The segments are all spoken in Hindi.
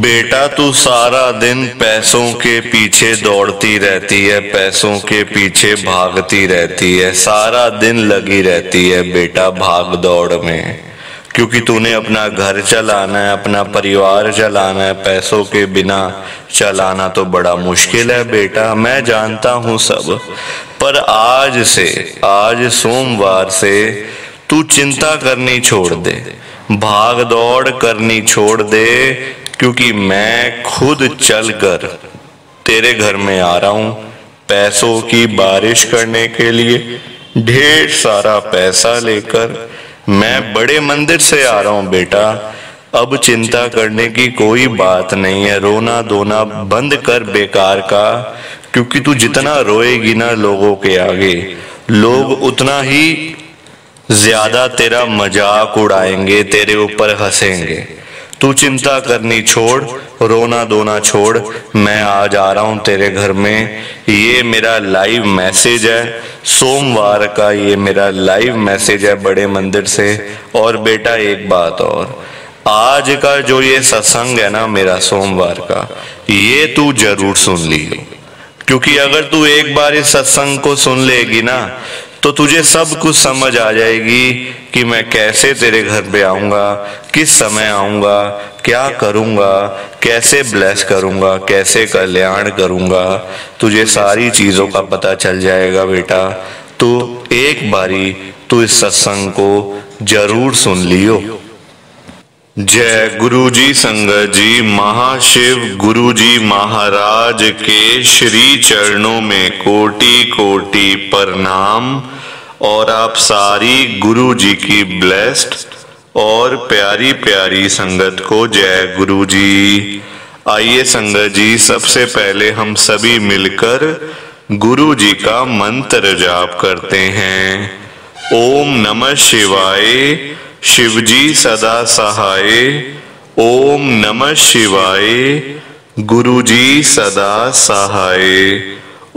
बेटा तू सारा दिन पैसों के पीछे दौड़ती रहती है, पैसों के पीछे भागती रहती है, सारा दिन लगी रहती है बेटा भाग दौड़ में। क्योंकि तूने अपना घर चलाना है, अपना परिवार चलाना है, पैसों के बिना चलाना तो बड़ा मुश्किल है बेटा, मैं जानता हूँ सब। पर आज सोमवार से तू चिंता करनी छोड़ दे, भाग दौड़ करनी छोड़ दे, क्योंकि मैं खुद चलकर तेरे घर में आ रहा हूं पैसों की बारिश करने के लिए। ढेर सारा पैसा लेकर मैं बड़े मंदिर से आ रहा हूं बेटा। अब चिंता करने की कोई बात नहीं है, रोना धोना बंद कर बेकार का, क्योंकि तू जितना रोएगी ना लोगों के आगे, लोग उतना ही ज्यादा तेरा मजाक उड़ाएंगे, तेरे ऊपर हंसेंगे। तू चिंता करनी छोड़, रोना धोना छोड़, मैं आज आ रहा हूं तेरे घर में। ये मेरा लाइव मैसेज है, सोमवार का ये मेरा लाइव मैसेज है बड़े मंदिर से। और बेटा एक बात और, आज का जो ये सत्संग है ना मेरा सोमवार का, ये तू जरूर सुन लियो, क्योंकि अगर तू एक बार इस सत्संग को सुन लेगी ना तो तुझे सब कुछ समझ आ जाएगी कि मैं कैसे तेरे घर पे आऊंगा, किस समय आऊंगा, क्या करूंगा, कैसे ब्लेस करूंगा, कैसे कल्याण करूंगा, तुझे सारी चीजों का पता चल जाएगा बेटा। तो एक बारी तू इस सत्संग को जरूर सुन लियो। जय गुरुजी संगत जी, महाशिव गुरुजी महाराज के श्री चरणों में कोटि कोटि प्रणाम। और आप सारी गुरुजी की ब्लेस्ड और प्यारी प्यारी संगत को जय गुरुजी। आइए संगत जी, सबसे पहले हम सभी मिलकर गुरुजी का मंत्र जाप करते हैं। ओम नमः शिवाय, शिवजी सदा सहाय। ओम नमः शिवाय, गुरुजी सदा सहाय।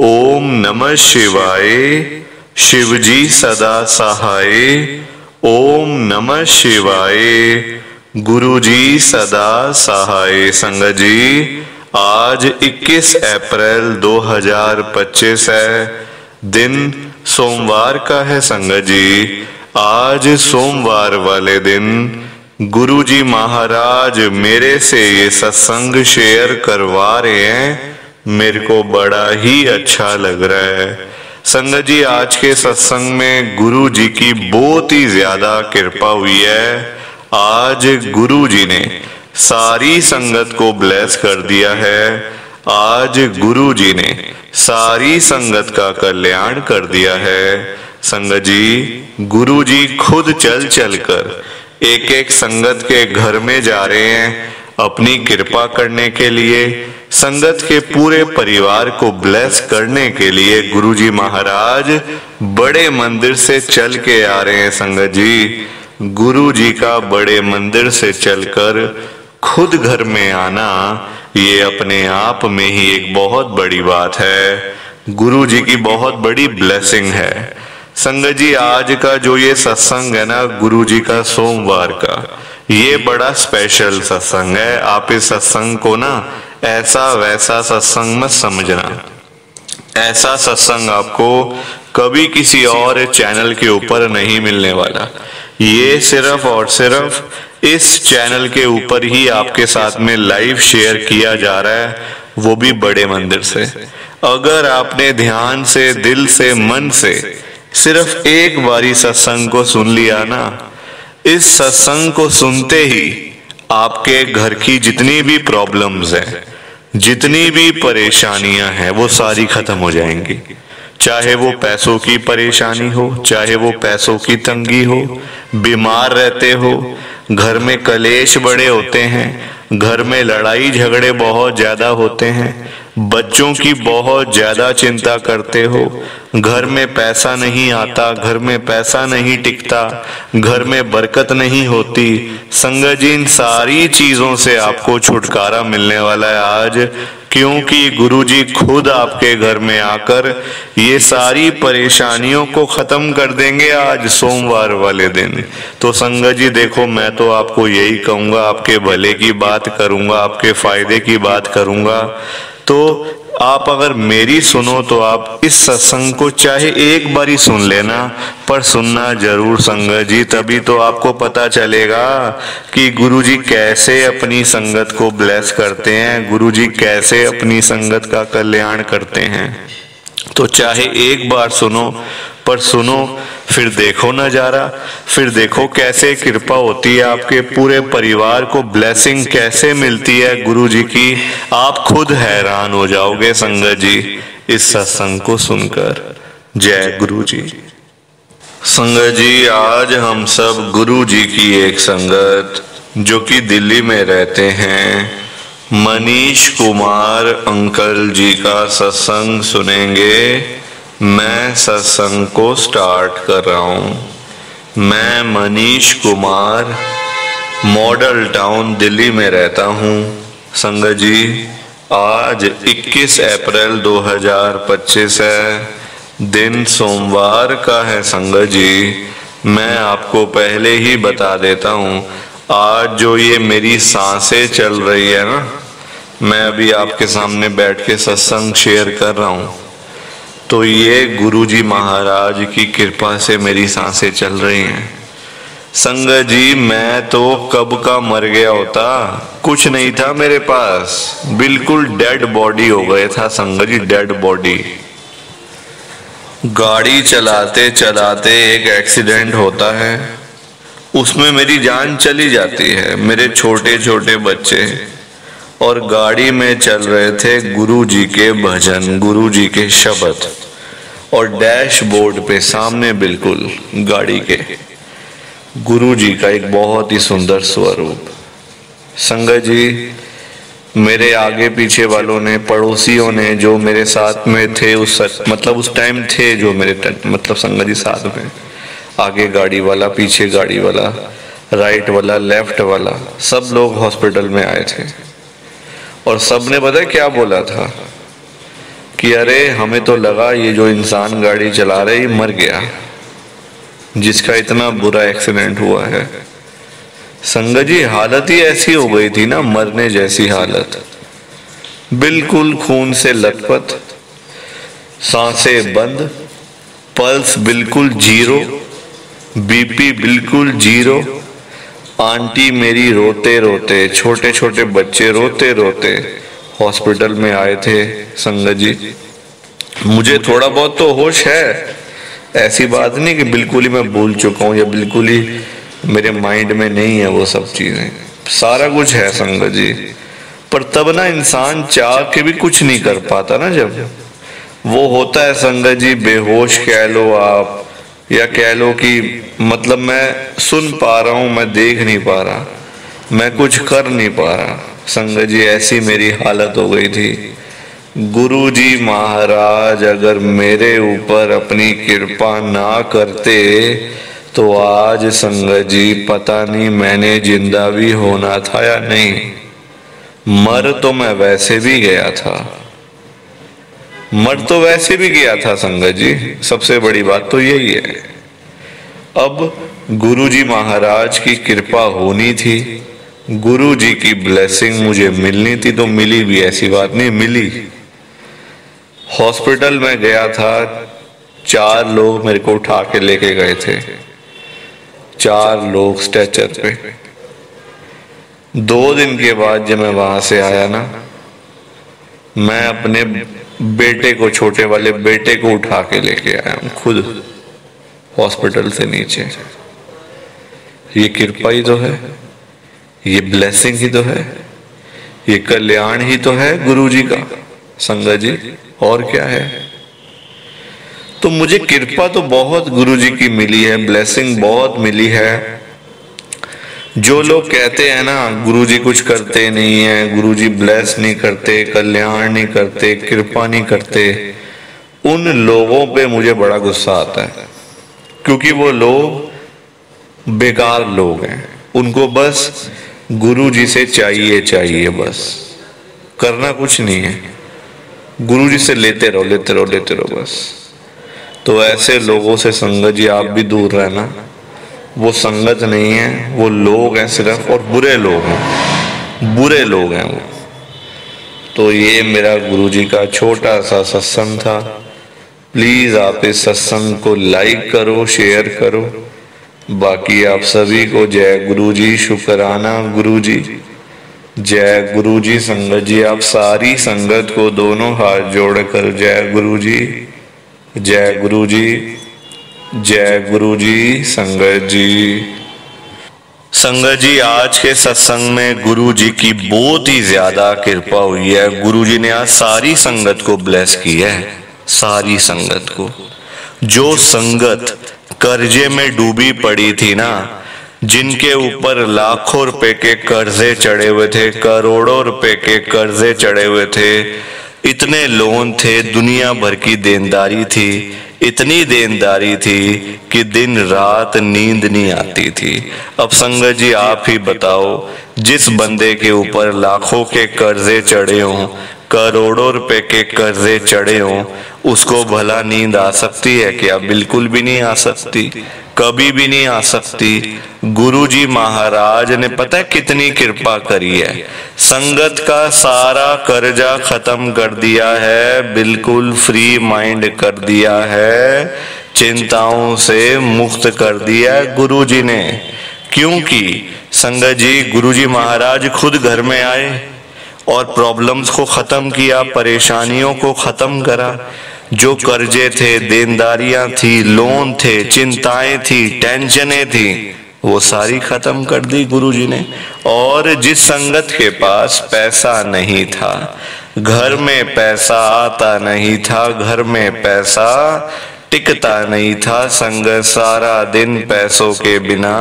ओम नमः शिवाय, शिवजी सदा सहाय। ओम नमः शिवाय, गुरुजी सदा सहाय। संगत जी, आज 21 अप्रैल 2025 है, दिन सोमवार का है। संगत जी, आज सोमवार वाले दिन गुरुजी महाराज मेरे से ये सत्संग शेयर करवा रहे हैं, मेरे को बड़ा ही अच्छा लग रहा है। संगत जी, आज के सत्संग में गुरुजी की बहुत ही ज्यादा कृपा हुई है। आज गुरुजी ने सारी संगत को ब्लेस कर दिया है। आज गुरुजी ने सारी संगत का कल्याण कर दिया है। संगत जी, गुरुजी खुद चल चल कर एक एक संगत के घर में जा रहे हैं अपनी कृपा करने के लिए, संगत के पूरे परिवार को ब्लेस करने के लिए। गुरुजी महाराज बड़े मंदिर से चल के आ रहे हैं। संगत जी, गुरुजी का बड़े मंदिर से चलकर खुद घर में आना, ये अपने आप में ही एक बहुत बड़ी बात है, गुरुजी की बहुत बड़ी ब्लेसिंग है। संगत जी, आज का जो ये सत्संग है ना गुरुजी का सोमवार का, ये बड़ा स्पेशल सत्संग है। आप इस सत्संग को ना ऐसा वैसा सत्संग मत समझना। ऐसा सत्संग आपको कभी किसी और चैनल के ऊपर नहीं मिलने वाला। ये सिर्फ और सिर्फ इस चैनल के ऊपर ही आपके साथ में लाइव शेयर किया जा रहा है, वो भी बड़े मंदिर से। अगर आपने ध्यान से, दिल से, मन से सिर्फ एक बारी सत्संग को सुन लिया ना, इस सत्संग को सुनते ही आपके घर की जितनी भी प्रॉब्लम्स हैं, जितनी भी परेशानियां हैं, वो सारी खत्म हो जाएंगी। चाहे वो पैसों की परेशानी हो, चाहे वो पैसों की तंगी हो, बीमार रहते हो, घर में कलेश बड़े होते हैं, घर में लड़ाई झगड़े बहुत ज्यादा होते हैं, बच्चों की बहुत ज्यादा चिंता करते हो, घर में पैसा नहीं आता, घर में पैसा नहीं टिकता, घर में बरकत नहीं होती। संगत जी, इन सारी चीजों से आपको छुटकारा मिलने वाला है आज, क्योंकि गुरुजी खुद आपके घर में आकर ये सारी परेशानियों को खत्म कर देंगे आज सोमवार वाले दिन। तो संगत जी देखो, मैं तो आपको यही कहूंगा, आपके भले की बात करूंगा, आपके फायदे की बात करूंगा। तो आप अगर मेरी सुनो तो आप इस सत्संग को चाहे एक बार ही सुन लेना, पर सुनना जरूर संगत जी, तभी तो आपको पता चलेगा कि गुरुजी कैसे अपनी संगत को ब्लेस करते हैं, गुरुजी कैसे अपनी संगत का कल्याण करते हैं। तो चाहे एक बार सुनो, पर सुनो फिर देखो नजारा, फिर देखो कैसे कृपा होती है, आपके पूरे परिवार को ब्लेसिंग कैसे मिलती है गुरुजी की। आप खुद हैरान हो जाओगे संगत जी इस सत्संग को सुनकर। जय गुरुजी। संगत जी, आज हम सब गुरुजी की एक संगत जो कि दिल्ली में रहते हैं, मनीष कुमार अंकल जी का सत्संग सुनेंगे। मैं सत्संग को स्टार्ट कर रहा हूं। मैं मनीष कुमार मॉडल टाउन दिल्ली में रहता हूं। संगत जी, आज 21 अप्रैल 2025 है, दिन सोमवार का है। संगत जी, मैं आपको पहले ही बता देता हूं, आज जो ये मेरी सांसें चल रही है ना, मैं अभी आपके सामने बैठ के सत्संग शेयर कर रहा हूं, तो ये गुरुजी महाराज की कृपा से मेरी सांसें चल रही हैं। संगत जी, मैं तो कब का मर गया होता, कुछ नहीं था मेरे पास, बिल्कुल डेड बॉडी हो गए था संगत जी, डेड बॉडी। गाड़ी चलाते चलाते एक एक्सीडेंट होता है, उसमें मेरी जान चली जाती है, मेरे छोटे छोटे बच्चे, और गाड़ी में चल रहे थे गुरुजी के भजन, गुरुजी के शब्द, और डैशबोर्ड पे सामने बिल्कुल गाड़ी के गुरुजी का एक बहुत ही सुंदर स्वरूप। संगत जी, मेरे आगे पीछे वालों ने, पड़ोसियों ने, जो मेरे साथ में थे उस टाइम थे जो मेरे संगत जी साथ में, आगे गाड़ी वाला, पीछे गाड़ी वाला, राइट वाला, लेफ्ट वाला, सब लोग हॉस्पिटल में आए थे। और सबने पता है क्या बोला था कि अरे हमें तो लगा ये जो इंसान गाड़ी चला रहे ही मर गया, जिसका इतना बुरा एक्सीडेंट हुआ है। संगत जी, हालत ही ऐसी हो गई थी ना, मरने जैसी हालत, बिल्कुल खून से लथपथ, सांसें बंद, पल्स बिल्कुल जीरो, बीपी बिल्कुल जीरो। आंटी मेरी रोते रोते, छोटे छोटे बच्चे रोते रोते हॉस्पिटल में आए थे। संगत जी, मुझे थोड़ा बहुत तो होश है, ऐसी बात नहीं कि बिल्कुल ही मैं भूल चुका हूँ या बिल्कुल ही मेरे माइंड में नहीं है वो सब चीजें, सारा कुछ है संगत जी। पर तब ना इंसान चाह के भी कुछ नहीं कर पाता ना, जब वो होता है संगत जी, बेहोश कह लो आप, या कह लो कि मतलब मैं सुन पा रहा हूं, मैं देख नहीं पा रहा, मैं कुछ कर नहीं पा रहा। संगत जी, ऐसी मेरी हालत हो गई थी। गुरुजी महाराज अगर मेरे ऊपर अपनी कृपा ना करते तो आज संगत जी पता नहीं मैंने जिंदा भी होना था या नहीं। मर तो मैं वैसे भी गया था, मर तो वैसे भी गया था संगत जी, सबसे बड़ी बात तो यही है। अब गुरुजी महाराज की कृपा होनी थी, गुरुजी की ब्लेसिंग मुझे मिलनी थी, तो मिली भी, ऐसी बात नहीं, मिली। हॉस्पिटल में गया था, 4 लोग मेरे को उठा के लेके गए थे, 4 लोग स्ट्रेचर पे। 2 दिन के बाद जब मैं वहां से आया ना, मैं अपने बेटे को, छोटे वाले बेटे को उठा के लेके आया हूं खुद हॉस्पिटल से नीचे। ये कृपा ही तो है, ये ब्लेसिंग ही तो है, ये कल्याण ही तो है गुरुजी का संगत जी, और क्या है। तो मुझे कृपा तो बहुत गुरुजी की मिली है, ब्लेसिंग बहुत मिली है, जो लोग कहते हैं ना गुरुजी कुछ करते नहीं है, गुरुजी ब्लेस नहीं करते, कल्याण नहीं करते, कृपा नहीं करते, उन लोगों पे मुझे बड़ा गुस्सा आता है, क्योंकि वो लोग बेकार लोग हैं। उनको बस गुरुजी से चाहिए, बस करना कुछ नहीं है, गुरुजी से लेते रहो बस। तो ऐसे लोगों से संगत जी आप भी दूर रहना। वो संगत नहीं है, वो लोग हैं सिर्फ, और बुरे लोग हैं वो। तो ये मेरा गुरुजी का छोटा सा सत्संग था। प्लीज आप इस सत्संग को लाइक करो, शेयर करो। बाकी आप सभी को जय गुरुजी, शुक्राना गुरुजी, जय गुरुजी। संगत जी आप सारी संगत को दोनों हाथ जोड़कर जय गुरुजी, जय गुरुजी, जय गुरुजी। संगत जी आज के सत्संग में गुरु जी की बहुत ही ज्यादा कृपा हुई है। गुरु जी ने आज सारी संगत को ब्लेस किया है, सारी संगत को। जो संगत कर्जे में डूबी पड़ी थी ना, जिनके ऊपर लाखों रुपए के कर्जे चढ़े हुए थे, करोड़ों रुपए के कर्जे चढ़े हुए थे, इतने लोन थे, दुनिया भर की देनदारी थी, इतनी देनदारी थी कि दिन रात नींद नहीं आती थी। अब संगत जी आप ही बताओ, जिस बंदे के ऊपर लाखों के कर्जे चढ़े हों, करोड़ों रुपए के कर्जे चढ़े हों, उसको भला नींद आ सकती है क्या? बिल्कुल भी नहीं आ सकती, कभी भी नहीं आ सकती। गुरुजी महाराज ने पता है कितनी कृपा करी है, संगत का सारा कर्जा खत्म कर दिया है, बिल्कुल फ्री माइंड कर दिया है, चिंताओं से मुक्त कर दिया है गुरुजी ने। क्योंकि संगत जी गुरुजी महाराज खुद घर में आए और प्रॉब्लम्स को खत्म किया, परेशानियों को खत्म करा। जो कर्जे थे, देनदारियां थी, लोन थे, चिंताएं थी, टेंशनें थी, वो सारी खत्म कर दी गुरुजी ने। और जिस संगत के पास पैसा नहीं था, घर में पैसा आता नहीं था, घर में पैसा टिकता नहीं था, संगत सारा दिन पैसों के बिना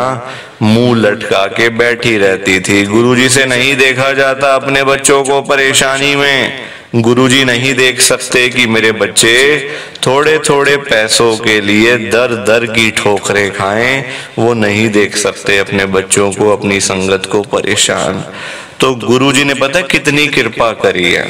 मुंह लटका के बैठी रहती थी। गुरुजी से नहीं देखा जाता अपने बच्चों को परेशानी में। गुरुजी नहीं देख सकते कि मेरे बच्चे थोड़े थोड़े पैसों के लिए दर दर की ठोकरें खाएं, वो नहीं देख सकते अपने बच्चों को, अपनी संगत को परेशान। तो गुरुजी ने पता कितनी कृपा करी है,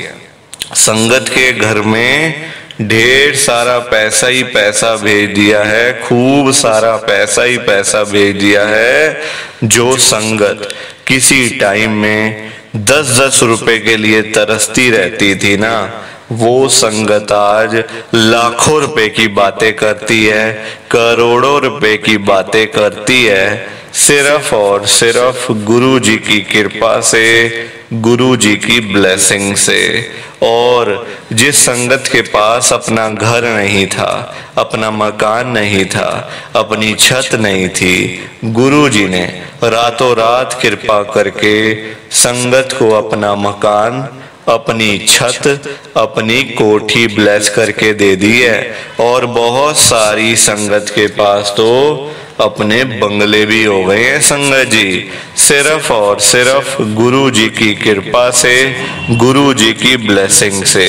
संगत के घर में ढेर सारा पैसा ही पैसा भेज दिया है, खूब सारा पैसा ही पैसा भेज दिया है। जो संगत किसी टाइम में 10-10 रुपए के लिए तरसती रहती थी ना, वो संगत आज लाखों रुपए की बातें करती है, करोड़ों रुपए की बातें करती है, सिर्फ और सिर्फ गुरु जी की कृपा से, गुरु जी की ब्लेसिंग से। और जिस संगत के पास अपना घर नहीं था, अपना मकान नहीं था, अपनी छत नहीं थी, गुरु जी ने रातों रात कृपा करके संगत को अपना मकान, अपनी छत, अपनी कोठी ब्लेस करके दे दी है। और बहुत सारी संगत के पास तो अपने बंगले भी हो गए हैं संगत जी, सिर्फ और सिर्फ गुरु जी की कृपा से, गुरु जी की ब्लेसिंग से।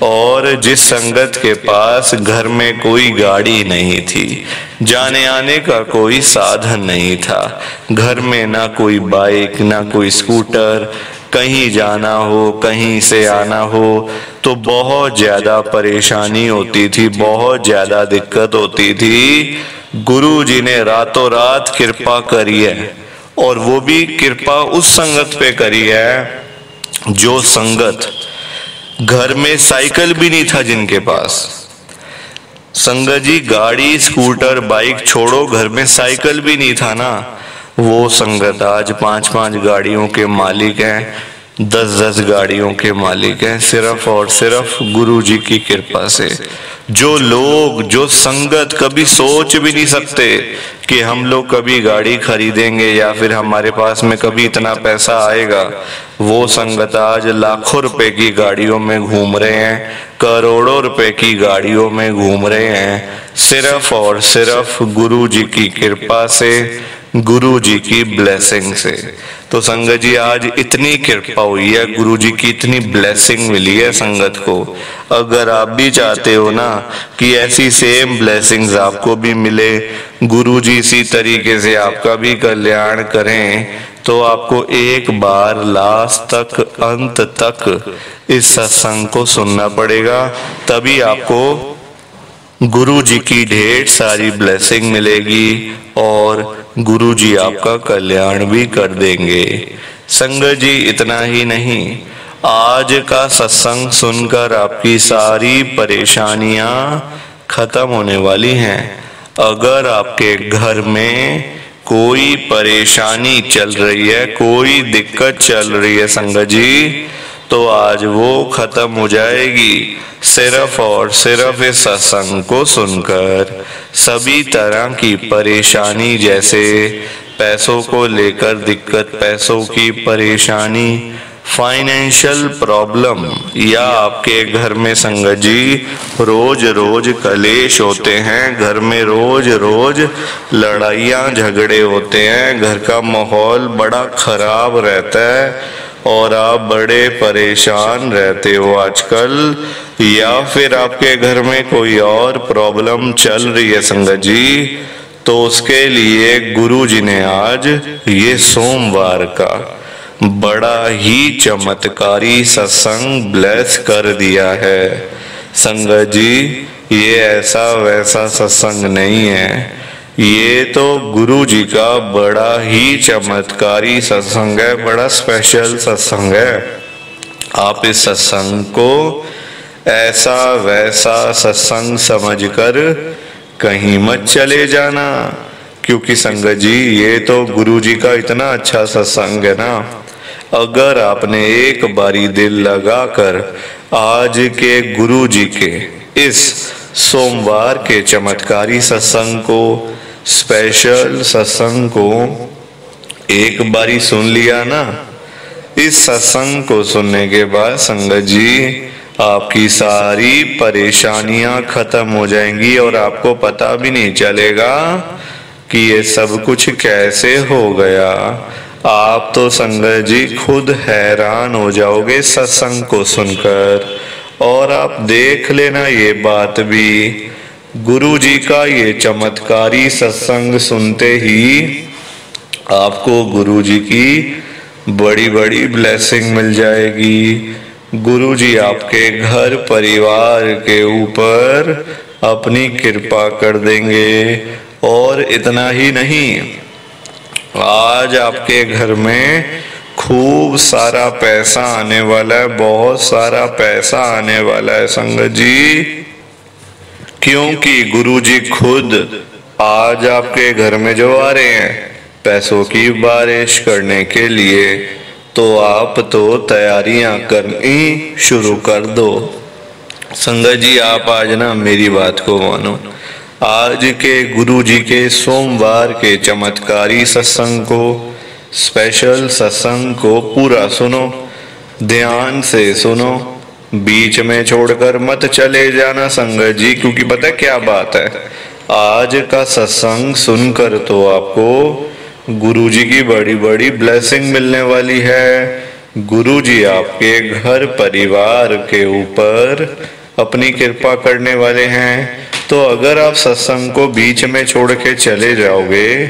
और जिस संगत के पास घर में कोई गाड़ी नहीं थी, जाने आने का कोई साधन नहीं था, घर में ना कोई बाइक ना कोई स्कूटर, कहीं जाना हो, कहीं से आना हो तो बहुत ज्यादा परेशानी होती थी, बहुत ज्यादा दिक्कत होती थी। गुरु जी ने रातों रात कृपा करी है, और वो भी कृपा उस संगत पे करी है जो संगत घर में साइकिल भी नहीं था जिनके पास। संगत जी गाड़ी, स्कूटर, बाइक छोड़ो, घर में साइकिल भी नहीं था ना, वो संगत आज 5-5 गाड़ियों के मालिक हैं, 10-10 गाड़ियों के मालिक हैं, सिर्फ और सिर्फ गुरु जी की कृपा से। जो लोग, जो संगत कभी सोच भी नहीं सकते कि हम लोग कभी गाड़ी खरीदेंगे या फिर हमारे पास में कभी इतना पैसा आएगा, वो संगत आज लाखों रुपए की गाड़ियों में घूम रहे हैं, करोड़ों रुपए की गाड़ियों में घूम रहे हैं, सिर्फ और सिर्फ गुरु जी की कृपा से, गुरु जी की ब्लेसिंग से। तो संगत जी आज इतनी कृपा हुई है, गुरु जी की इतनी ब्लेसिंग मिली है संगत को। अगर आप भी चाहते हो ना कि ऐसी सेम ब्लेसिंग्स आपको भी मिले, गुरु जी इसी तरीके से आपका भी कल्याण करें, तो आपको एक बार लास्ट तक, अंत तक इस सत्संग को सुनना पड़ेगा। तभी आपको गुरु जी की ढेर सारी ब्लेसिंग मिलेगी और गुरु जी आपका कल्याण भी कर देंगे। संगत जी इतना ही नहीं, आज का सत्संग सुनकर आपकी सारी परेशानियां खत्म होने वाली हैं। अगर आपके घर में कोई परेशानी चल रही है, कोई दिक्कत चल रही है संगत जी, तो आज वो खत्म हो जाएगी सिर्फ और सिर्फ इस सत्संग को सुनकर। सभी तरह की परेशानी, जैसे पैसों को लेकर दिक्कत, पैसों की परेशानी, फाइनेंशियल प्रॉब्लम, या आपके घर में संगत जी रोज रोज कलेश होते हैं, घर में रोज रोज लड़ाइयाँ झगड़े होते हैं, घर का माहौल बड़ा खराब रहता है और आप बड़े परेशान रहते हो आजकल, या फिर आपके घर में कोई और प्रॉब्लम चल रही है संगत जी, तो उसके लिए गुरु जी ने आज ये सोमवार का बड़ा ही चमत्कारी सत्संग ब्लेस कर दिया है। संगत जी ये ऐसा वैसा सत्संग नहीं है, ये तो गुरु जी का बड़ा ही चमत्कारी सत्संग है, बड़ा स्पेशल सत्संग है। आप इस सत्संग को ऐसा वैसा सत्संग समझकर कहीं मत चले जाना, क्योंकि संगत जी ये तो गुरु जी का इतना अच्छा सत्संग है ना। अगर आपने एक बारी दिल लगाकर आज के गुरु जी के इस सोमवार के चमत्कारी सत्संग को, स्पेशल सत्संग को एक बारी सुन लिया ना, इस सत्संग को सुनने के बाद संगत जी आपकी सारी परेशानियां खत्म हो जाएंगी और आपको पता भी नहीं चलेगा कि ये सब कुछ कैसे हो गया। आप तो संगत जी खुद हैरान हो जाओगे सत्संग को सुनकर। और आप देख लेना ये बात भी, गुरु जी का ये चमत्कारी सत्संग सुनते ही आपको गुरु जी की बड़ी बड़ी ब्लेसिंग मिल जाएगी। गुरु जी आपके घर परिवार के ऊपर अपनी कृपा कर देंगे। और इतना ही नहीं, आज आपके घर में खूब सारा पैसा आने वाला है, बहुत सारा पैसा आने वाला है संगत जी, क्योंकि गुरु जी खुद आज आपके घर में जो आ रहे हैं पैसों की बारिश करने के लिए। तो आप तो तैयारियां करनी शुरू कर दो। संगत जी आप आज ना मेरी बात को मानो, आज के गुरु जी के सोमवार के चमत्कारी सत्संग को, स्पेशल सत्संग को पूरा सुनो, ध्यान से सुनो, बीच में छोड़कर मत चले जाना संगत जी, क्योंकि पता क्या बात है, आज का सत्संग सुनकर तो आपको गुरु जी की बड़ी बड़ी ब्लेसिंग मिलने वाली है। गुरु जी आपके घर परिवार के ऊपर अपनी कृपा करने वाले हैं। तो अगर आप सत्संग को बीच में छोड़ के चले जाओगे,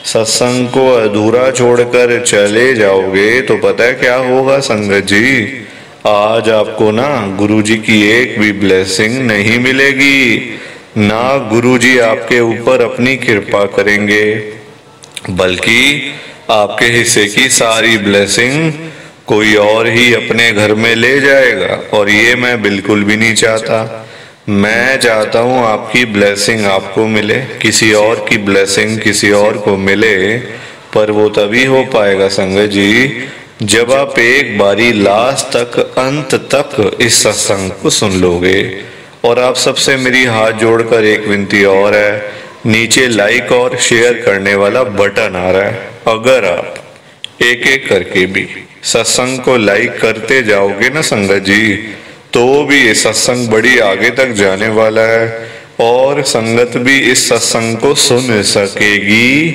सत्संग को अधूरा छोड़कर चले जाओगे, तो पता है क्या होगा संगत जी, आज आपको ना गुरु जी की एक भी ब्लेसिंग नहीं मिलेगी, ना गुरु जी आपके ऊपर अपनी कृपा करेंगे, बल्कि आपके हिस्से की सारी ब्लेसिंग कोई और ही अपने घर में ले जाएगा। और ये मैं बिल्कुल भी नहीं चाहता। मैं चाहता हूँ आपकी ब्लेसिंग आपको मिले, किसी और की ब्लेसिंग किसी और को मिले, पर वो तभी हो पाएगा संगत जी जब आप एक बारी लास्ट तक, अंत तक इस सत्संग को सुन लोगे। और आप सबसे मेरी हाथ जोड़कर एक विनती और है, नीचे लाइक और शेयर करने वाला बटन आ रहा है, अगर आप एक एक करके भी सत्संग को लाइक करते जाओगे ना संगत जी, तो भी ये सत्संग बड़ी आगे तक जाने वाला है और संगत भी इस सत्संग को सुन सकेगी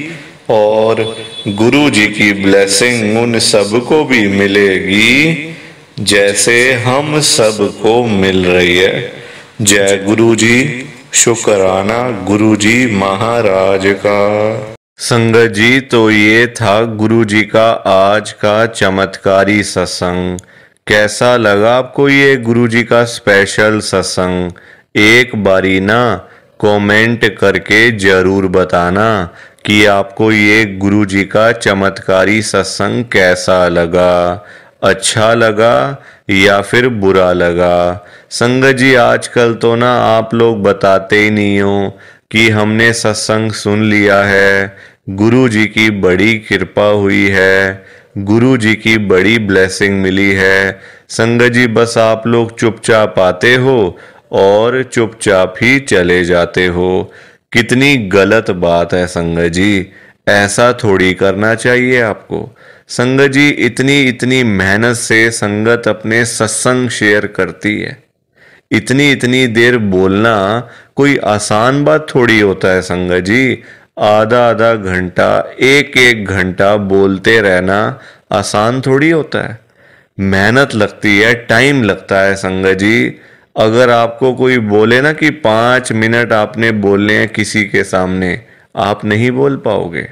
और गुरु जी की ब्लेसिंग उन सबको भी मिलेगी जैसे हम सबको मिल रही है। जय गुरु जी। शुक्राना गुरु जी महाराज का। संगत जी, तो ये था गुरु जी का आज का चमत्कारी सत्संग। कैसा लगा आपको ये गुरु जी का स्पेशल सत्संग? एक बारी ना कमेंट करके जरूर बताना कि आपको ये गुरु जी का चमत्कारी सत्संग कैसा लगा, अच्छा लगा या फिर बुरा लगा। संगत जी, आजकल तो ना आप लोग बताते ही नहीं हो कि हमने सत्संग सुन लिया है, गुरु जी की बड़ी कृपा हुई है, गुरु जी की बड़ी ब्लेसिंग मिली है। संगत जी, बस आप लोग चुपचाप आते हो और चुपचाप ही चले जाते हो। कितनी गलत बात है संगत जी, ऐसा थोड़ी करना चाहिए आपको। संगत जी, इतनी इतनी मेहनत से संगत अपने सत्संग शेयर करती है। इतनी इतनी देर बोलना कोई आसान बात थोड़ी होता है संगत जी। आधा आधा घंटा, एक एक घंटा बोलते रहना आसान थोड़ी होता है। मेहनत लगती है, टाइम लगता है संगत जी। अगर आपको कोई बोले ना कि 5 मिनट आपने बोलने हैं किसी के सामने, आप नहीं बोल पाओगे।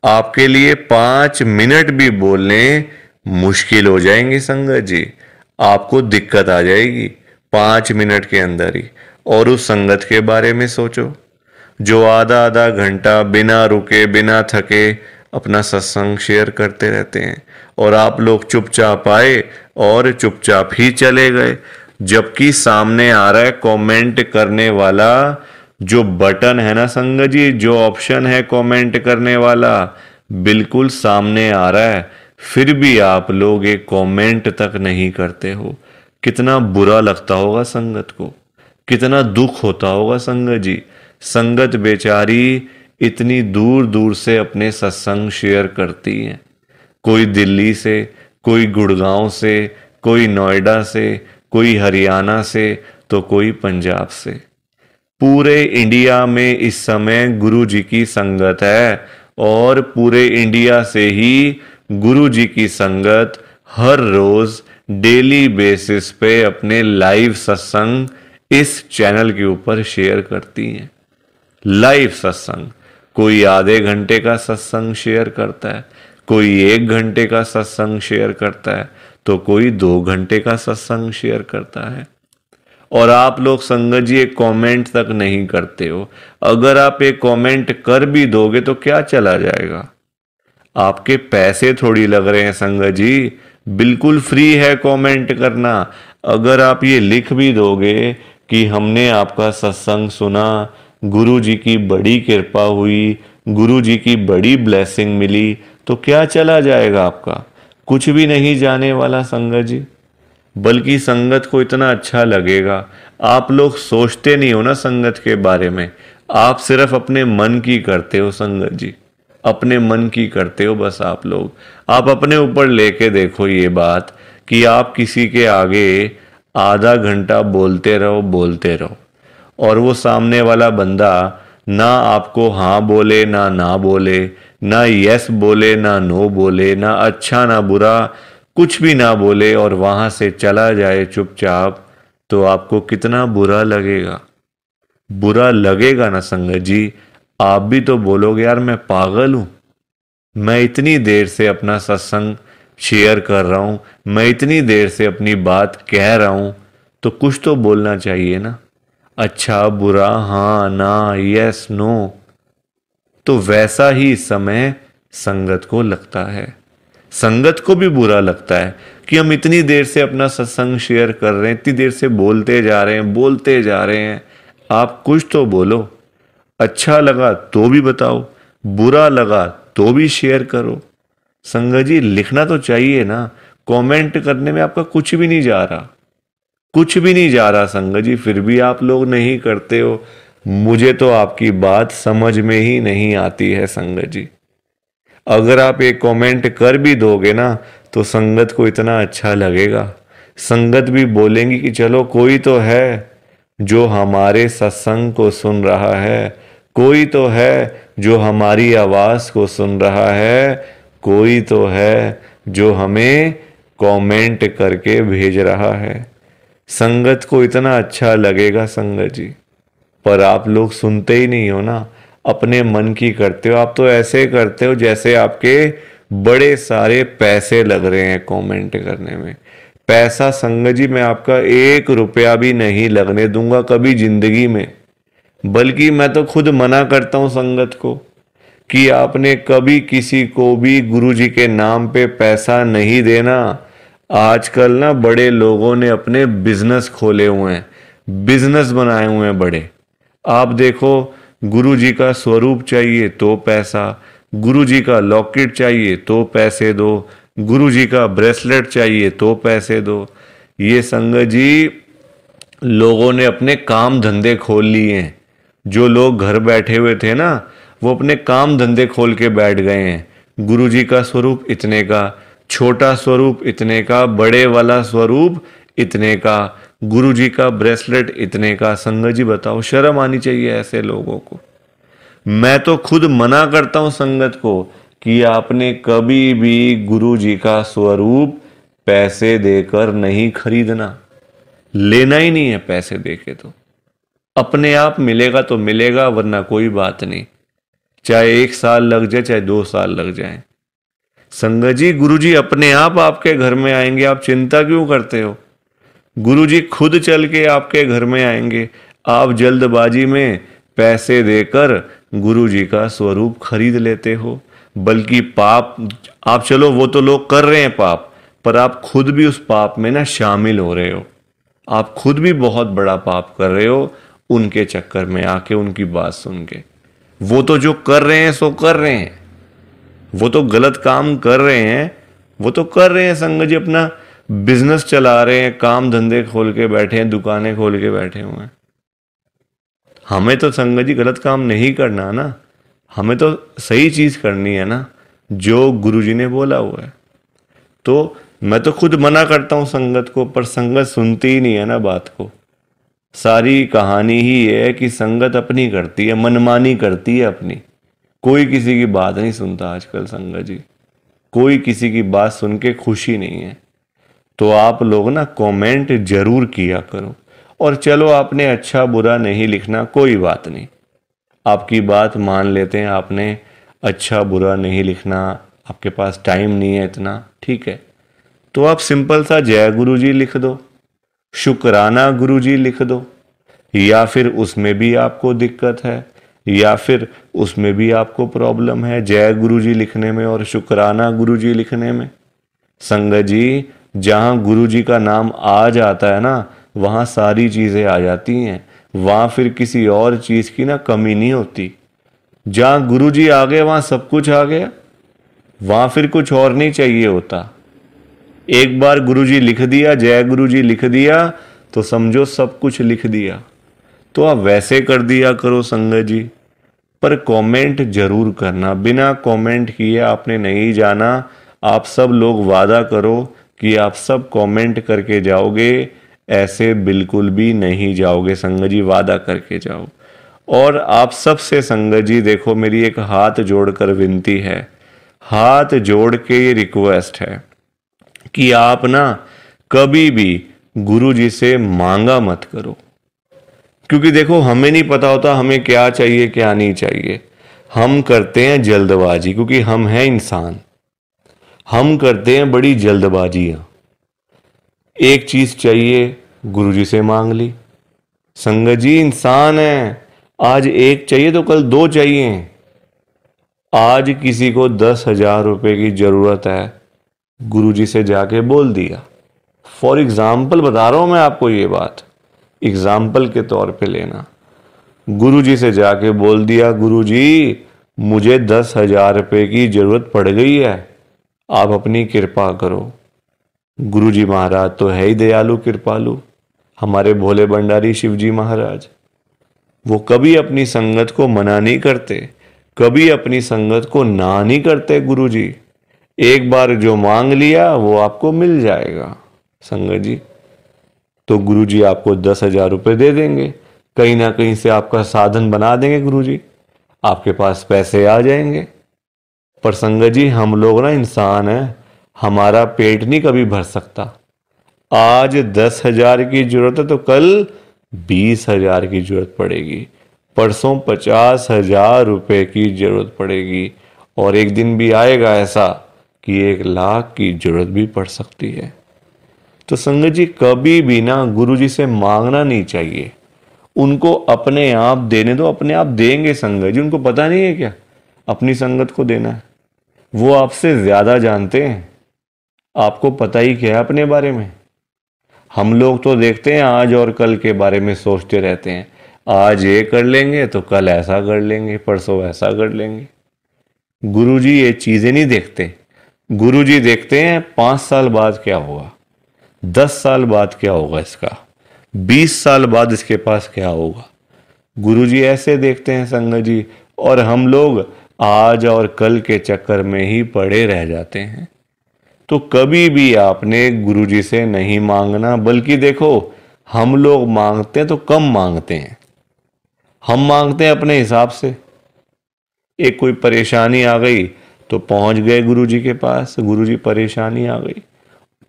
आपके लिए 5 मिनट भी बोलने मुश्किल हो जाएंगे संगत जी। आपको दिक्कत आ जाएगी 5 मिनट के अंदर ही। और उस संगत के बारे में सोचो जो आधा आधा घंटा बिना रुके बिना थके अपना सत्संग शेयर करते रहते हैं, और आप लोग चुपचाप आए और चुपचाप ही चले गए। जबकि सामने आ रहा है कमेंट करने वाला जो बटन है ना संगत जी, जो ऑप्शन है कमेंट करने वाला, बिल्कुल सामने आ रहा है, फिर भी आप लोग एक कमेंट तक नहीं करते हो। कितना बुरा लगता होगा संगत को, कितना दुख होता होगा संगत जी। संगत बेचारी इतनी दूर दूर से अपने सत्संग शेयर करती है। कोई दिल्ली से, कोई गुड़गांव से, कोई नोएडा से, कोई हरियाणा से, तो कोई पंजाब से। पूरे इंडिया में इस समय गुरु जी की संगत है, और पूरे इंडिया से ही गुरु जी की संगत हर रोज डेली बेसिस पे अपने लाइव सत्संग इस चैनल के ऊपर शेयर करती हैं। लाइव सत्संग, कोई आधे घंटे का सत्संग शेयर करता है, कोई 1 घंटे का सत्संग शेयर करता है, तो कोई 2 घंटे का सत्संग शेयर करता है। और आप लोग संगत जी एक कमेंट तक नहीं करते हो। अगर आप एक कमेंट कर भी दोगे तो क्या चला जाएगा? आपके पैसे थोड़ी लग रहे हैं संगत जी, बिल्कुल फ्री है कमेंट करना। अगर आप ये लिख भी दोगे कि हमने आपका सत्संग सुना, गुरु जी की बड़ी कृपा हुई, गुरु जी की बड़ी ब्लेसिंग मिली, तो क्या चला जाएगा आपका? कुछ भी नहीं जाने वाला संगत जी। बल्कि संगत को इतना अच्छा लगेगा। आप लोग सोचते नहीं हो ना संगत के बारे में, आप सिर्फ अपने मन की करते हो संगत जी, अपने मन की करते हो बस। आप अपने ऊपर लेके देखो ये बात कि आप किसी के आगे आधा घंटा बोलते रहो, और वो सामने वाला बंदा ना आपको हाँ बोले ना बोले, ना यस बोले ना नो बोले, ना अच्छा ना बुरा, कुछ भी ना बोले, और वहां से चला जाए चुपचाप, तो आपको कितना बुरा लगेगा? बुरा लगेगा ना संगत जी। आप भी तो बोलोगे यार मैं पागल हूं, मैं इतनी देर से अपना सत्संग शेयर कर रहा हूं, मैं इतनी देर से अपनी बात कह रहा हूं, तो कुछ तो बोलना चाहिए ना, अच्छा बुरा, हाँ ना, यस नो। तो वैसा ही समय संगत को लगता है। संगत को भी बुरा लगता है कि हम इतनी देर से अपना सत्संग शेयर कर रहे हैं, इतनी देर से बोलते जा रहे हैं। आप कुछ तो बोलो। अच्छा लगा तो भी बताओ, बुरा लगा तो भी शेयर करो। संगत जी, लिखना तो चाहिए ना। कमेंट करने में आपका कुछ भी नहीं जा रहा, कुछ भी नहीं जा रहा संगत जी, फिर भी आप लोग नहीं करते हो। मुझे तो आपकी बात समझ में ही नहीं आती है संगत जी। अगर आप एक कमेंट कर भी दोगे ना तो संगत को इतना अच्छा लगेगा। संगत भी बोलेंगी कि चलो कोई तो है जो हमारे सत्संग को सुन रहा है, कोई तो है जो हमारी आवाज को सुन रहा है, कोई तो है जो हमें कमेंट करके भेज रहा है। संगत को इतना अच्छा लगेगा संगत जी, पर आप लोग सुनते ही नहीं हो ना, अपने मन की करते हो। आप तो ऐसे करते हो जैसे आपके बड़े सारे पैसे लग रहे हैं कमेंट करने में। पैसा संगत जी मैं आपका 1 रुपया भी नहीं लगने दूंगा कभी जिंदगी में। बल्कि मैं तो खुद मना करता हूं संगत को कि आपने कभी किसी को भी गुरु जी के नाम पे पैसा नहीं देना। आजकल ना बड़े लोगों ने अपने बिजनेस खोले हुए हैं, बिजनेस बनाए हुए हैं बड़े। आप देखो, गुरु जी का स्वरूप चाहिए तो पैसा, गुरु जी का लॉकेट चाहिए तो पैसे दो, गुरु जी का ब्रेसलेट चाहिए तो पैसे दो। ये संगत जी लोगों ने अपने काम धंधे खोल लिए हैं। जो लोग घर बैठे हुए थे ना, वो अपने काम धंधे खोल के बैठ गए हैं। गुरु जी का स्वरूप इतने का, छोटा स्वरूप इतने का, बड़े वाला स्वरूप इतने का, गुरु जी का ब्रेसलेट इतने का। संगत जी बताओ, शर्म आनी चाहिए ऐसे लोगों को। मैं तो खुद मना करता हूं संगत को कि आपने कभी भी गुरु जी का स्वरूप पैसे देकर नहीं खरीदना, लेना ही नहीं है पैसे देके। तो अपने आप मिलेगा तो मिलेगा, वरना कोई बात नहीं, चाहे 1 साल लग जाए चाहे 2 साल लग जाए। संगत जी गुरु जी अपने आप आपके घर में आएंगे, आप चिंता क्यों करते हो? गुरु जी खुद चल के आपके घर में आएंगे। आप जल्दबाजी में पैसे देकर गुरु जी का स्वरूप खरीद लेते हो। बल्कि पाप आप, चलो वो तो लोग कर रहे हैं पाप, पर आप खुद भी उस पाप में ना शामिल हो रहे हो। आप खुद भी बहुत बड़ा पाप कर रहे हो उनके चक्कर में आके, उनकी बात सुन के। वो तो जो कर रहे हैं सो कर रहे हैं, वो तो गलत काम कर रहे हैं, वो तो कर रहे हैं संगत जी, अपना बिजनेस चला रहे हैं, काम धंधे खोल के बैठे हैं, दुकानें खोल के बैठे हुए हैं। हमें तो संगत जी गलत काम नहीं करना ना, हमें तो सही चीज करनी है ना, जो गुरु जी ने बोला हुआ है। तो मैं तो खुद मना करता हूं संगत को, पर संगत सुनती ही नहीं है ना बात को। सारी कहानी ही है कि संगत अपनी करती है, मनमानी करती है अपनी। कोई किसी की बात नहीं सुनता आजकल संगत जी, कोई किसी की बात सुन के खुशी नहीं है। तो आप लोग ना कमेंट जरूर किया करो। और चलो आपने अच्छा बुरा नहीं लिखना, कोई बात नहीं, आपकी बात मान लेते हैं। आपने अच्छा बुरा नहीं लिखना, आपके पास टाइम नहीं है इतना, ठीक है, तो आप सिंपल सा जय गुरु जी लिख दो, शुक्राना गुरु जी लिख दो। या फिर उसमें भी आपको दिक्कत है, या फिर उसमें भी आपको प्रॉब्लम है जय गुरु जी लिखने में और शुक्राना गुरु जी लिखने में। संगत जी जहां गुरु जी का नाम आ जाता है ना, वहां सारी चीजें आ जाती हैं, वहां फिर किसी और चीज की ना कमी नहीं होती। जहां गुरु जी आ गए वहां सब कुछ आ गया, वहां फिर कुछ और नहीं चाहिए होता। एक बार गुरु जी लिख दिया, जय गुरु जी लिख दिया, तो समझो सब कुछ लिख दिया। तो आप वैसे कर दिया करो संगत जी, पर कमेंट जरूर करना। बिना कमेंट किए आपने नहीं जाना। आप सब लोग वादा करो कि आप सब कमेंट करके जाओगे, ऐसे बिल्कुल भी नहीं जाओगे संगत जी, वादा करके जाओ। और आप सबसे संगत जी देखो, मेरी एक हाथ जोड़कर विनती है, हाथ जोड़ के ये रिक्वेस्ट है कि आप ना कभी भी गुरु जी से मांगा मत करो। क्योंकि देखो हमें नहीं पता होता हमें क्या चाहिए क्या नहीं चाहिए। हम करते हैं जल्दबाजी, क्योंकि हम हैं इंसान, हम करते हैं बड़ी जल्दबाजियां। एक चीज चाहिए गुरुजी से मांग ली। संगत जी इंसान है, आज एक चाहिए तो कल 2 चाहिए। आज किसी को 10,000 रुपए की जरूरत है, गुरुजी से जाके बोल दिया। फॉर एग्जाम्पल बता रहा हूं मैं आपको, ये बात एग्जाम्पल के तौर पे लेना। गुरुजी से जाके बोल दिया, गुरुजी मुझे 10,000 रुपए की जरूरत पड़ गई है, आप अपनी कृपा करो। गुरुजी महाराज तो है ही दयालु कृपालु, हमारे भोले भंडारी शिवजी महाराज। वो कभी अपनी संगत को मना नहीं करते, कभी अपनी संगत को ना नहीं करते। गुरुजी एक बार जो मांग लिया वो आपको मिल जाएगा संगत जी। तो गुरुजी आपको 10,000 रुपए दे देंगे, कहीं ना कहीं से आपका साधन बना देंगे गुरुजी। आपके पास पैसे आ जाएंगे। पर संगत जी हम लोग ना इंसान हैं, हमारा पेट नहीं कभी भर सकता। आज 10,000 की जरूरत है तो कल 20,000 की जरूरत पड़ेगी, परसों 50,000 रुपए की जरूरत पड़ेगी, और एक दिन भी आएगा ऐसा कि 1,00,000 की जरूरत भी पड़ सकती है। तो संगत जी कभी भी ना गुरु जी से मांगना नहीं चाहिए, उनको अपने आप देने दो, अपने आप देंगे संगत जी। उनको पता नहीं है क्या अपनी संगत को देना है? वो आपसे ज्यादा जानते हैं, आपको पता ही क्या है अपने बारे में। हम लोग तो देखते हैं आज और कल के बारे में सोचते रहते हैं, आज ये कर लेंगे तो कल ऐसा कर लेंगे, परसों ऐसा कर लेंगे। गुरुजी ये चीजें नहीं देखते। गुरुजी देखते हैं 5 साल बाद क्या होगा, 10 साल बाद क्या होगा इसका, 20 साल बाद इसके पास क्या होगा। गुरुजी ऐसे देखते हैं संगत जी, और हम लोग आज और कल के चक्कर में ही पड़े रह जाते हैं। तो कभी भी आपने गुरुजी से नहीं मांगना, बल्कि देखो हम लोग मांगते हैं तो कम मांगते हैं, हम मांगते हैं अपने हिसाब से। एक कोई परेशानी आ गई तो पहुंच गए गुरुजी के पास, गुरुजी परेशानी आ गई।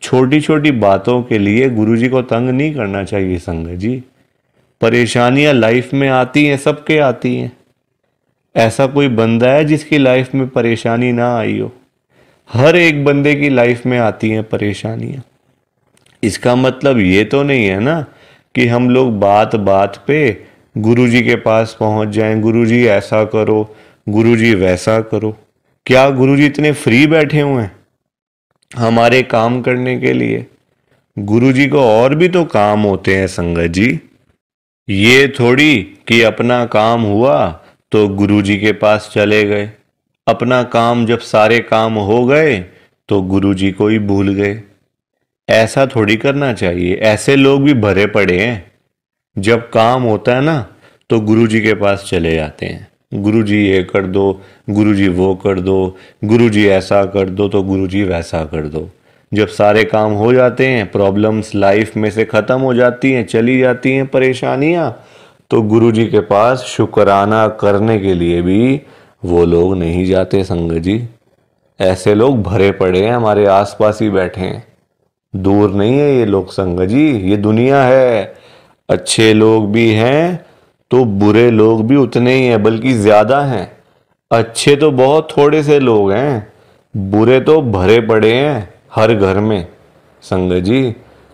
छोटी छोटी बातों के लिए गुरुजी को तंग नहीं करना चाहिए संगत जी। परेशानियां लाइफ में आती हैं, सबके आती हैं। ऐसा कोई बंदा है जिसकी लाइफ में परेशानी ना आई हो? हर एक बंदे की लाइफ में आती हैं परेशानियां। इसका मतलब ये तो नहीं है ना कि हम लोग बात बात पे गुरुजी के पास पहुंच जाएं, गुरुजी ऐसा करो, गुरुजी वैसा करो। क्या गुरुजी इतने फ्री बैठे हुए हैं हमारे काम करने के लिए? गुरुजी को और भी तो काम होते हैं संगत जी। ये थोड़ी कि अपना काम हुआ तो गुरुजी के पास चले गए, अपना काम जब सारे काम हो गए तो गुरुजी को ही भूल गए। ऐसा थोड़ी करना चाहिए। ऐसे लोग भी भरे पड़े हैं, जब काम होता है ना तो गुरुजी के पास चले जाते हैं, गुरुजी ये कर दो, गुरुजी वो कर दो, गुरुजी ऐसा कर दो तो गुरुजी वैसा कर दो। जब सारे काम हो जाते हैं, प्रॉब्लम्स लाइफ में से ख़त्म हो जाती हैं, चली जाती हैं परेशानियां, तो गुरुजी के पास शुक्राना करने के लिए भी वो लोग नहीं जाते संगत जी। ऐसे लोग भरे पड़े हैं, हमारे आसपास ही बैठे हैं, दूर नहीं है ये लोग संगत जी। ये दुनिया है, अच्छे लोग भी हैं तो बुरे लोग भी उतने ही हैं, बल्कि ज्यादा हैं। अच्छे तो बहुत थोड़े से लोग हैं, बुरे तो भरे पड़े हैं हर घर में संगत जी।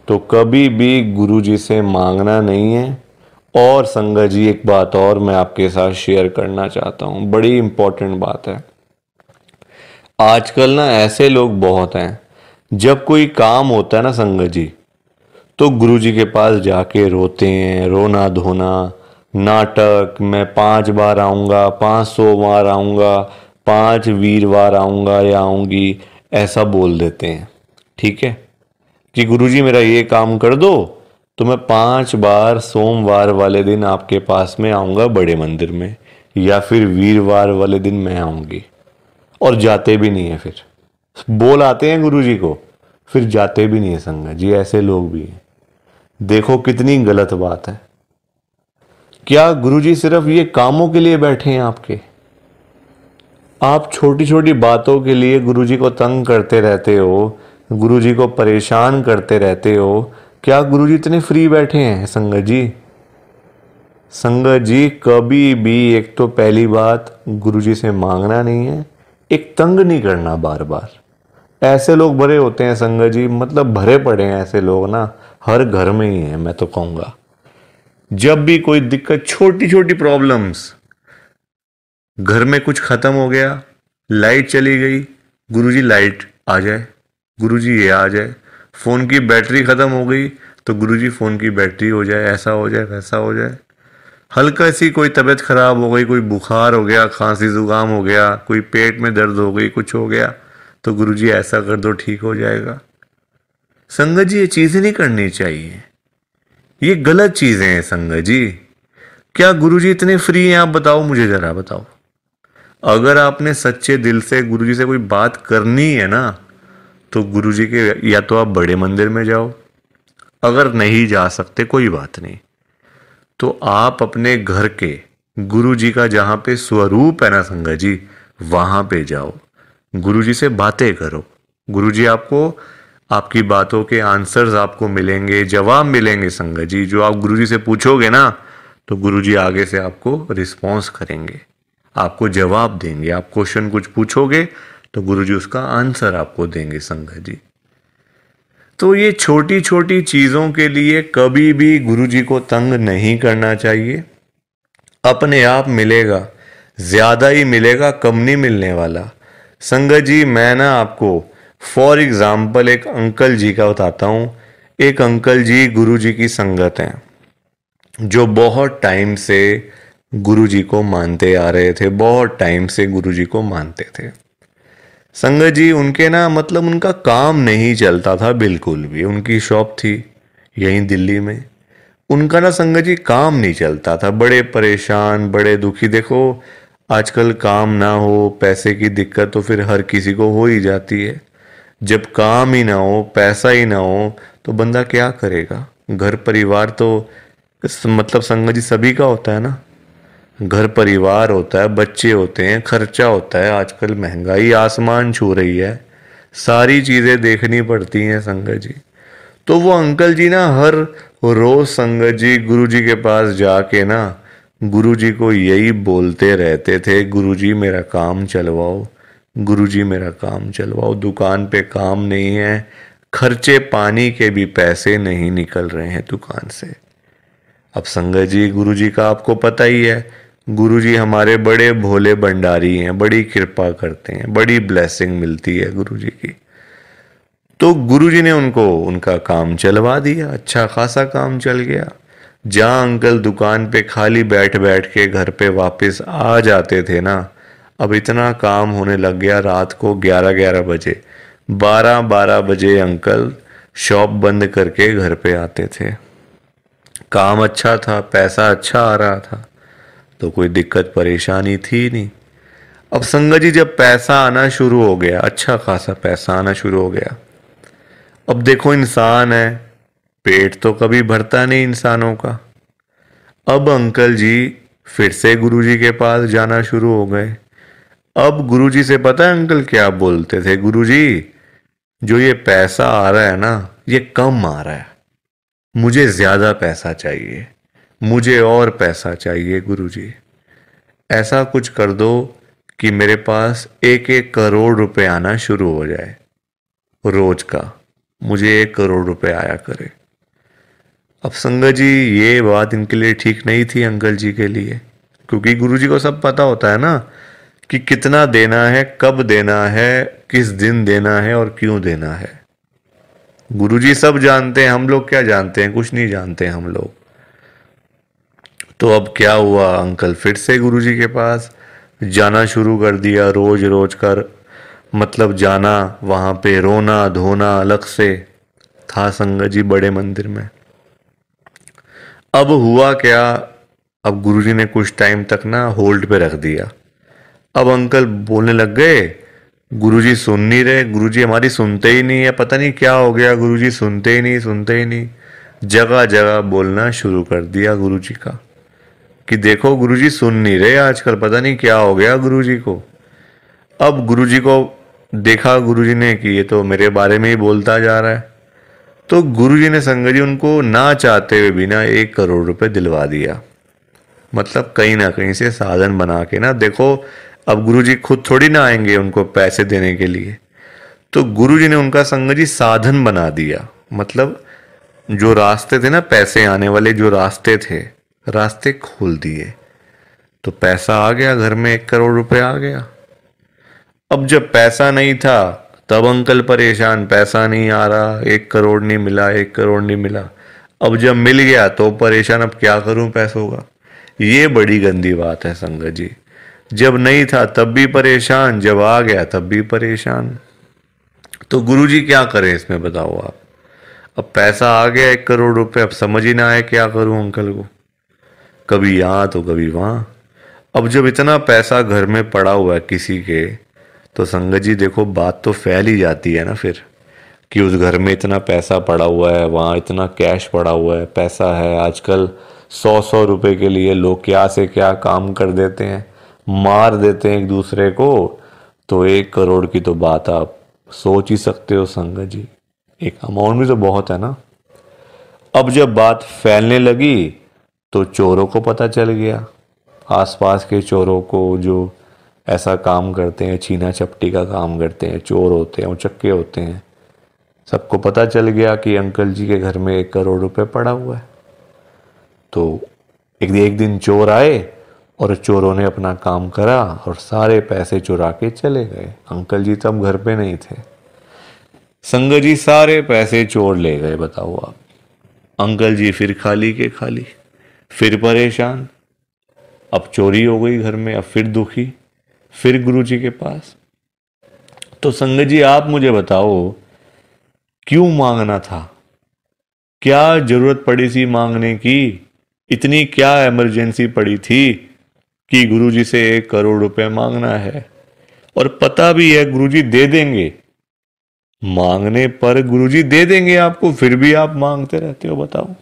तो कभी भी गुरुजी से मांगना नहीं है। और संगत जी एक बात और मैं आपके साथ शेयर करना चाहता हूं, बड़ी इंपॉर्टेंट बात है। आजकल ना ऐसे लोग बहुत हैं, जब कोई काम होता है ना संगत जी, तो गुरुजी के पास जाके रोते हैं, रोना धोना, नाटक, मैं 5 बार आऊँगा, 500 बार आऊँगा, 5 वीरवार आऊँगा या आऊँगी, ऐसा बोल देते हैं। ठीक है कि गुरुजी मेरा ये काम कर दो तो मैं 5 बार सोमवार वाले दिन आपके पास में आऊँगा बड़े मंदिर में, या फिर वीरवार वाले दिन मैं आऊँगी। और जाते भी नहीं है, फिर बोल आते हैं गुरुजी को, फिर जाते भी नहीं है संगत जी। ऐसे लोग भी हैं। देखो कितनी गलत बात है। क्या गुरुजी सिर्फ ये कामों के लिए बैठे हैं आपके? आप छोटी छोटी बातों के लिए गुरुजी को तंग करते रहते हो, गुरुजी को परेशान करते रहते हो। क्या गुरुजी इतने फ्री बैठे हैं संगत जी? संगत जी कभी भी, एक तो पहली बात गुरुजी से मांगना नहीं है, एक तंग नहीं करना बार बार। ऐसे लोग भरे होते हैं संगत जी, मतलब भरे पड़े हैं ऐसे लोग ना, हर घर में ही है मैं तो कहूंगा। जब भी कोई दिक्कत, छोटी छोटी प्रॉब्लम्स, घर में कुछ खत्म हो गया, लाइट चली गई, गुरुजी लाइट आ जाए, गुरुजी ये आ जाए। फोन की बैटरी खत्म हो गई तो गुरुजी फोन की बैटरी हो जाए, ऐसा हो जाए, वैसा हो जाए। हल्का सी कोई तबीयत खराब हो गई, कोई बुखार हो गया, खांसी जुकाम हो गया, कोई पेट में दर्द हो गई, कुछ हो गया, तो गुरुजी ऐसा कर दो, ठीक हो जाएगा। संगत जी ये चीजें नहीं करनी चाहिए, ये गलत चीजें हैं संगत जी। क्या गुरुजी इतने फ्री हैं? आप बताओ, मुझे जरा बताओ। अगर आपने सच्चे दिल से गुरुजी से कोई बात करनी है ना, तो गुरुजी के या तो आप बड़े मंदिर में जाओ, अगर नहीं जा सकते कोई बात नहीं, तो आप अपने घर के गुरु जी का जहाँ पे स्वरूप है ना संगत जी, वहाँ पे जाओ, गुरु जी से बातें करो। गुरु जी आपको, आपकी बातों के आंसर्स आपको मिलेंगे, जवाब मिलेंगे संगत जी। जो आप गुरु जी से पूछोगे ना, तो गुरु जी आगे से आपको रिस्पॉन्स करेंगे, आपको जवाब देंगे। आप क्वेश्चन कुछ पूछोगे तो गुरु जी उसका आंसर आपको देंगे संगत जी। तो ये छोटी छोटी चीज़ों के लिए कभी भी गुरु जी को तंग नहीं करना चाहिए। अपने आप मिलेगा, ज़्यादा ही मिलेगा, कम नहीं मिलने वाला। संगत जी मैं ना आपको फॉर एग्ज़ाम्पल एक अंकल जी का बताता हूँ। एक अंकल जी गुरु जी की संगत हैं, जो बहुत टाइम से गुरु जी को मानते आ रहे थे, बहुत टाइम से गुरु जी को मानते थे। संगत जी उनके ना मतलब उनका काम नहीं चलता था बिल्कुल भी। उनकी शॉप थी यहीं दिल्ली में, उनका ना संगत जी काम नहीं चलता था, बड़े परेशान, बड़े दुखी। देखो आजकल काम ना हो, पैसे की दिक्कत तो फिर हर किसी को हो ही जाती है। जब काम ही ना हो, पैसा ही ना हो, तो बंदा क्या करेगा। घर परिवार तो मतलब संगत जी सभी का होता है ना, घर परिवार होता है, बच्चे होते हैं, खर्चा होता है। आजकल महंगाई आसमान छू रही है, सारी चीज़ें देखनी पड़ती हैं संगत जी। तो वो अंकल जी ना हर रोज संगत जी गुरु जी के पास जाके ना गुरु जी को यही बोलते रहते थे, गुरु जी मेरा काम चलवाओ, गुरु जी मेरा काम चलवाओ। दुकान पे काम नहीं है, खर्चे पानी के भी पैसे नहीं निकल रहे हैं दुकान से। अब संगत जी गुरु जी का आपको पता ही है, गुरु जी हमारे बड़े भोले भंडारी हैं, बड़ी कृपा करते हैं, बड़ी ब्लेसिंग मिलती है गुरु जी की। तो गुरुजी ने उनको उनका काम चलवा दिया, अच्छा खासा काम चल गया। जहाँ अंकल दुकान पे खाली बैठ बैठ के घर पे वापस आ जाते थे ना, अब इतना काम होने लग गया, रात को 11-11 बजे, 12-12 बजे अंकल शॉप बंद करके घर पे आते थे। काम अच्छा था, पैसा अच्छा आ रहा था, तो कोई दिक्कत परेशानी थी नहीं। अब संगत जी जब पैसा आना शुरू हो गया, अच्छा खासा पैसा आना शुरू हो गया, अब देखो इंसान है, पेट तो कभी भरता नहीं इंसानों का। अब अंकल जी फिर से गुरुजी के पास जाना शुरू हो गए। अब गुरुजी से पता है अंकल क्या बोलते थे, गुरुजी जो ये पैसा आ रहा है ना, ये कम आ रहा है, मुझे ज्यादा पैसा चाहिए, मुझे और पैसा चाहिए गुरुजी। ऐसा कुछ कर दो कि मेरे पास 1-1 करोड़ रुपए आना शुरू हो जाए रोज का, मुझे 1 करोड़ रुपए आया करे। अब संगत जी ये बात इनके लिए ठीक नहीं थी अंकल जी के लिए, क्योंकि गुरुजी को सब पता होता है ना कि कितना देना है, कब देना है, किस दिन देना है और क्यों देना है। गुरुजी सब जानते हैं, हम लोग क्या जानते हैं, कुछ नहीं जानते हम लोग। तो अब क्या हुआ, अंकल फिर से गुरुजी के पास जाना शुरू कर दिया, रोज रोज कर मतलब जाना, वहां पे रोना धोना अलग से था संगत जी बड़े मंदिर में। अब हुआ क्या, अब गुरुजी ने कुछ टाइम तक ना होल्ड पे रख दिया। अब अंकल बोलने लग गए, गुरुजी सुन नहीं रहे, गुरुजी हमारी सुनते ही नहीं है, पता नहीं क्या हो गया, गुरुजी सुनते ही नहीं, सुनते ही नहीं। जगह जगह बोलना शुरू कर दिया गुरुजी का कि देखो गुरुजी सुन नहीं रहे आजकल, पता नहीं क्या हो गया गुरुजी को। अब गुरुजी को देखा गुरुजी ने कि ये तो मेरे बारे में ही बोलता जा रहा है, तो गुरुजी ने संगत जी उनको ना चाहते हुए भी ना 1 करोड़ रुपए दिलवा दिया। मतलब कहीं ना कहीं से साधन बना के ना, देखो अब गुरुजी खुद थोड़ी ना आएंगे उनको पैसे देने के लिए, तो गुरुजी ने उनका संगत जी साधन बना दिया। मतलब जो रास्ते थे ना पैसे आने वाले, जो रास्ते थे, रास्ते खोल दिए, तो पैसा आ गया घर में, 1 करोड़ रुपए आ गया। अब जब पैसा नहीं था तब अंकल परेशान, पैसा नहीं आ रहा, 1 करोड़ नहीं मिला, 1 करोड़ नहीं मिला। अब जब मिल गया तो परेशान, अब क्या करूं पैसों का। ये बड़ी गंदी बात है संगत जी, जब नहीं था तब भी परेशान, जब आ गया तब भी परेशान। तो गुरुजी क्या करें इसमें बताओ आप। अब पैसा आ गया 1 करोड़ रुपए, अब समझ ही ना आए क्या करूं अंकल को, कभी यहाँ तो कभी वहाँ। अब जब इतना पैसा घर में पड़ा हुआ है किसी के, तो संगत जी देखो बात तो फैल ही जाती है ना फिर, कि उस घर में इतना पैसा पड़ा हुआ है, वहाँ इतना कैश पड़ा हुआ है, पैसा है। आजकल 100-100 रुपए के लिए लोग क्या से क्या काम कर देते हैं, मार देते हैं एक दूसरे को। तो 1 करोड़ की तो बात आप सोच ही सकते हो संगत जी, एक अमाउंट भी तो बहुत है ना। अब जब बात फैलने लगी तो चोरों को पता चल गया, आसपास के चोरों को, जो ऐसा काम करते हैं, छीना चपटी का काम करते हैं, चोर होते हैं, उचक्के होते हैं, सबको पता चल गया कि अंकल जी के घर में 1 करोड़ रुपए पड़ा हुआ है। तो एक दिन चोर आए और चोरों ने अपना काम करा और सारे पैसे चुरा के चले गए। अंकल जी तब घर पे नहीं थे। संगत जी सारे पैसे चोर ले गए। बताओ आप, अंकल जी फिर खाली के खाली, फिर परेशान। अब चोरी हो गई घर में, अब फिर दुखी, फिर गुरुजी के पास। तो संगत जी आप मुझे बताओ, क्यों मांगना था? क्या जरूरत पड़ी थी मांगने की? इतनी क्या इमरजेंसी पड़ी थी कि गुरुजी से 1 करोड़ रुपए मांगना है? और पता भी है गुरुजी दे देंगे, मांगने पर गुरुजी दे देंगे आपको, फिर भी आप मांगते रहते हो। बताओ,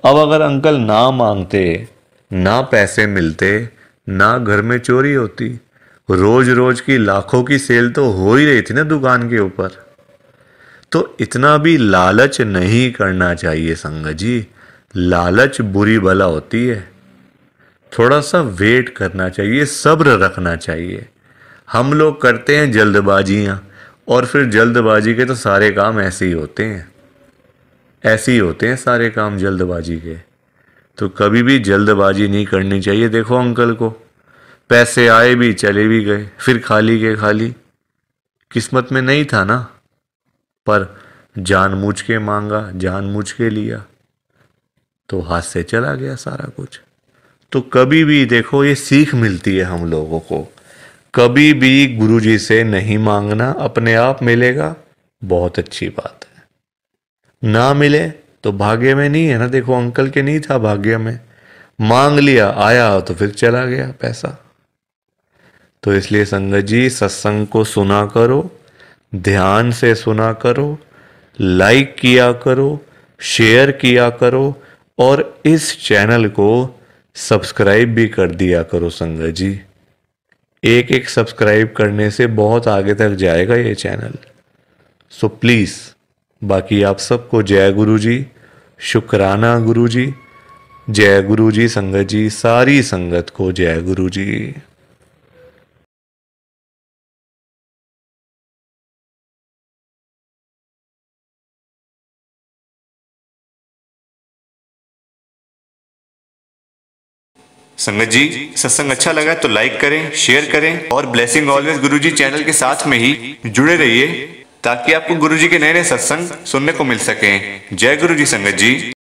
अब अगर अंकल ना मांगते, ना पैसे मिलते, ना घर में चोरी होती, रोज रोज की लाखों की सेल तो हो ही रही थी ना दुकान के ऊपर। तो इतना भी लालच नहीं करना चाहिए संगत जी, लालच बुरी बला होती है। थोड़ा सा वेट करना चाहिए, सब्र रखना चाहिए। हम लोग करते हैं जल्दबाजियां, और फिर जल्दबाजी के तो सारे काम ऐसे ही होते हैं, ऐसे ही होते हैं सारे काम जल्दबाजी के। तो कभी भी जल्दबाजी नहीं करनी चाहिए। देखो अंकल को पैसे आए भी, चले भी गए, फिर खाली के खाली। किस्मत में नहीं था ना, पर जानबूझ के मांगा, जानबूझ के लिया, तो हाथ से चला गया सारा कुछ। तो कभी भी देखो, ये सीख मिलती है हम लोगों को, कभी भी गुरुजी से नहीं मांगना, अपने आप मिलेगा, बहुत अच्छी बात है। ना मिले तो भाग्य में नहीं है ना। देखो अंकल के नहीं था भाग्य में, मांग लिया, आया तो फिर चला गया पैसा। तो इसलिए संगत जी, सत्संग को सुना करो, ध्यान से सुना करो, लाइक किया करो, शेयर किया करो, और इस चैनल को सब्सक्राइब भी कर दिया करो संगत जी। एक एक सब्सक्राइब करने से बहुत आगे तक जाएगा ये चैनल। सो प्लीज़, बाकी आप सबको जय गुरु जी, शुक्राना गुरु जी, जय गुरु जी संगत जी, सारी संगत को जय गुरु जी। संगत जी, सत्संग अच्छा लगा तो लाइक करें, शेयर करें, और ब्लेसिंग ऑलवेज गुरुजी चैनल के साथ में ही जुड़े रहिए, ताकि आपको गुरुजी के नए नए सत्संग सुनने को मिल सकें। जय गुरु जी संगत जी।